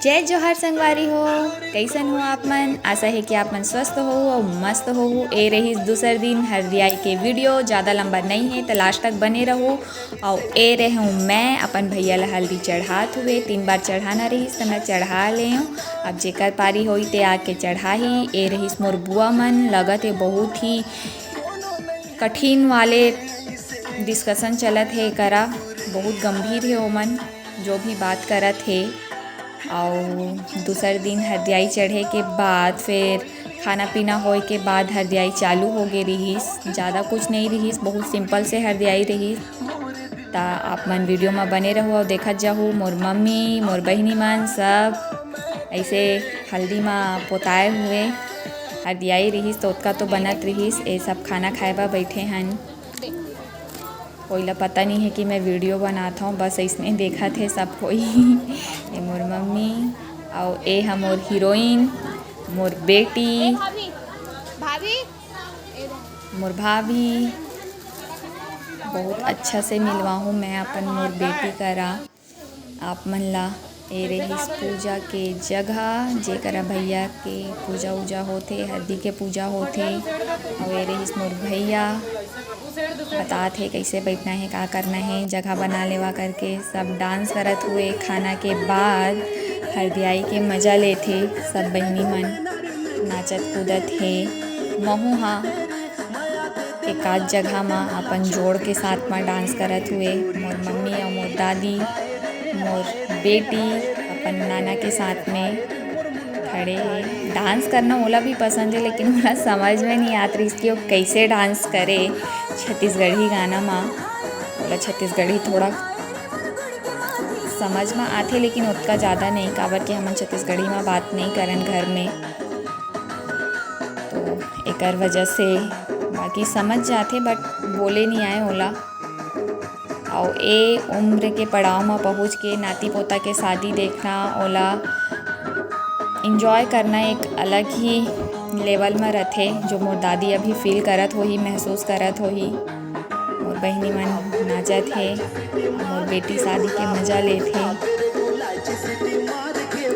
जय जोहार संगवारी हो, कैसन हो आप मन। आशा है कि आप मन स्वस्थ हो और मस्त हो। ए रही दूसर दिन हरदियाई के वीडियो ज़्यादा लंबा नहीं है तो लास्ट तक बने रहो। और ए रहे हूँ मैं अपन भैया ला हल्दी चढ़ात हुए 3 बार चढ़ाना रही तो मैं चढ़ा ले हूँ। अब जेकर पारी होई ते आके चढ़ा ही। ए रही मोर बुआ मन लगत है बहुत ही कठिन वाले डिस्कशन चलत है करा, बहुत गंभीर है ओमन जो भी बात करत है। और दूसर दिन हरदियाई चढ़े के बाद फिर खाना पीना होए के बाद हरदियाई चालू हो गई रहीस। ज़्यादा कुछ नहीं रहीस, बहुत सिंपल से हरदियाई रहीस। ता आप मन वीडियो में बने रहो और देखत जाहू। मोर मम्मी मोर बहिनी मन सब ऐसे हल्दी में पोताए हुए हरदियाई रहीस तो उतका तो बनत रहीस। ये सब खाना खाए बा बैठे हन। कोई ला पता नहीं है कि मैं वीडियो बनाता हूँ, बस इसने देखा थे सब कोई। ये मोर मम्मी और ये है मोर हीरोइन, मोर बेटी, मोर भाभी। बहुत अच्छा से मिलवाहूँ मैं अपन मोर बेटी करा आप मन ला। ए रहीस पूजा के जगह जेकरा भैया के पूजा उजा होथे, हल्दी के पूजा होथे। और ये रहीस मोर भैया बतात है कैसे बैठना है, का करना है, जगह बना लेवा करके सब डांस करत हुए। खाना के बाद हरदियाई के मज़ा लेथे सब बहिनी मन, नाचत कूदत है। महू हाँ एक आध जगह में अपन जोड़ के साथ में डांस करत हुए। मोर मम्मी और मोर दादी मोर बेटी अपन नाना के साथ में खड़े हैं। डांस करना ओला भी पसंद है, लेकिन ओला समझ में नहीं आत रही कि वो कैसे डांस करे छत्तीसगढ़ी गाना में। ओला छत्तीसगढ़ी थोड़ा समझ में आते लेकिन उतना ज़्यादा नहीं, काबर कि हम छत्तीसगढ़ी में बात नहीं करन घर में, तो एकर वजह से बाकी समझ जाते बट बोले नहीं आए ओला। और ए उम्र के पड़ाव में पहुँच के नाती पोता के शादी देखना, ओला इंजॉय करना एक अलग ही लेवल में रहते, जो मोर दादी अभी फील करत होही, महसूस करत होही। मोर बहिनी मन नाचत है, मोर बेटी शादी के मज़ा लेथे।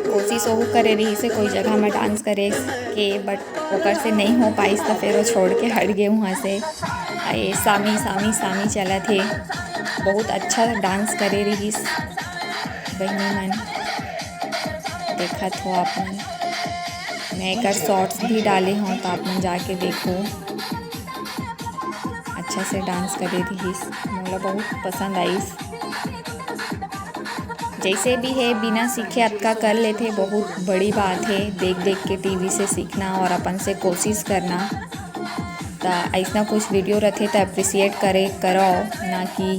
कोशिश वह करे रही से कोई जगह में डांस करे के, बट ओकर से नहीं हो पाइस तो फिर वो छोड़ के हट गए वहाँ से। ये सामी सामी सामी चलत है, बहुत अच्छा डांस करे रहीस बहिनी मन, देखत हो आप मन। मैं एक शॉर्ट्स भी डाले हूँ तो आप मन जाके देखो। अच्छा से डांस करे रहीस, मोला बहुत पसंद आईस। जैसे भी है बिना सीखे अतका कर लेते, बहुत बड़ी बात है देख देख के टीवी से सीखना और अपन से कोशिश करना। तो ऐसा कुछ वीडियो रहते तो अप्रिसिएट करे करो, ना कि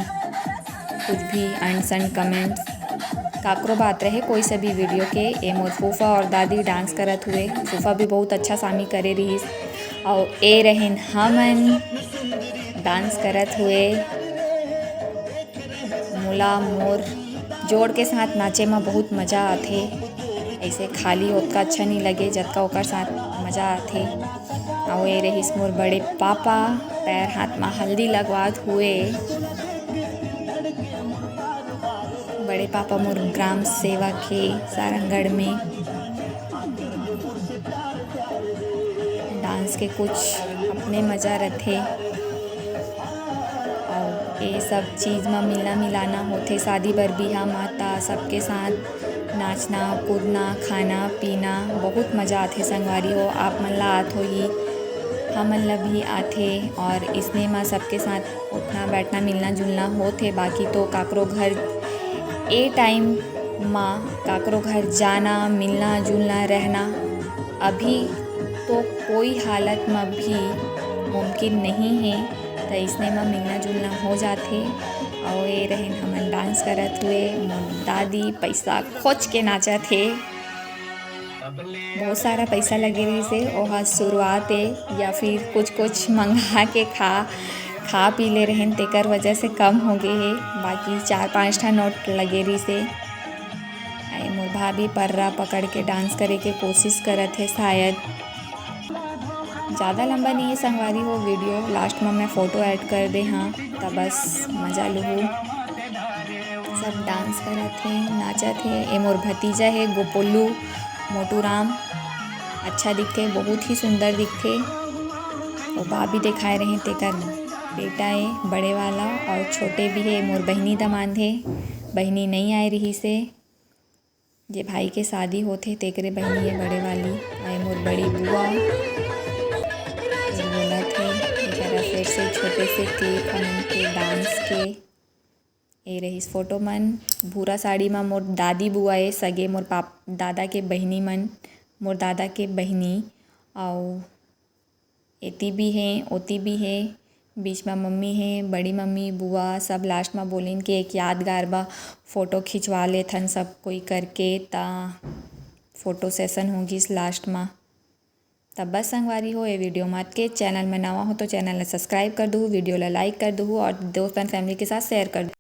कुछ भी अनसन कमेंट्स काकरो बात रहे कोई सा भी वीडियो के। ए मोर फूफा और दादी डांस करत हुए, फूफा भी बहुत अच्छा सामी करे रहीस। और ए रहन हमन डांस करत हुए। मोला मोर जोड़ के साथ नाचे में बहुत मज़ा आथे, ऐसे खाली उतना अच्छा नहीं लगे जतका ओकर साथ मज़ा आथे। और ये रहीस मोर बड़े पापा पैर हाथ में हल्दी लगवात हुए। बड़े पापा मोर ग्राम सेवक के सारंगढ़ में डांस के कुछ अपने मज़ा रहते। और ये सब चीज़ में मिलना मिलाना होते, शादी बर बिहा माता सबके साथ नाचना कूदना खाना पीना बहुत मज़ा आते। संगवारी हो आप मन ला आत होही, हमन ला भी आथे। और इसने में सबके साथ उठना बैठना मिलना जुलना होते। बाकी तो काकरो घर ए टाइम माँ काकरो घर जाना मिलना जुलना रहना अभी तो कोई हालत में भी मुमकिन नहीं है, तो इसने में मिलना जुलना हो जाते। और ये रहन हमन डांस करत हुए, दादी पैसा खोज के नाचत है। बहुत सारा पैसा लगे रही से वहाँ शुरुआत है, या फिर कुछ मंगा के खा पी ले रहन तेकर वजह से कम हो गए है। बाकी 4-5 ठा नोट लगे रही से। मोर भाभी पर्रा पकड़ के डांस करे के कोशिश करत है शायद। ज़्यादा लंबा नहीं है संगवारी हो वीडियो, लास्ट में मैं फ़ोटो ऐड कर दे हाँ, तब बस मज़ा लूँ। सब डांस करत हे, नाचत हे। ए मोर भतीजा हे गोपोल्लू मोटू राम, अच्छा दिखथे, बहुत ही सुंदर दिखथे। अउ भाभी दिखाए रहे तेकर बेटा ए बड़े वाला और छोटे भी हे। मोर बहिनी दमाद हे, बहिनी नहीं आए रहीस हे। जे भाई के शादी होथे तेकरे बहिनी है बड़े वाली। और मोर बड़ी बुआ बोलत हे एकरा फिर से छोटे से क्लिप हमन के डांस के। ए रहीस फोटो मन। भूरा साड़ी में मोर दादी बुआ ए सगे मोर दादा के बहिनी मन, मोर दादा के बहिनी। अउ एती भी हे ओती भी हे, बीच में मम्मी हे, बड़ी मम्मी बुआ सब लास्ट में बोलिन कि एक यादगार बा फ़ोटो खिंचवा लेथन सब कोई करके। ता फ़ोटो सेशन होगिस लास्ट में। तब बस संगवारी हो ये वीडियो मत के चैनल में नवा हो तो चैनल ला सब्सक्राइब कर दहु, वीडियो ला लाइक कर दहु और दोस्त एंड फैमिली के साथ शेयर कर दहु।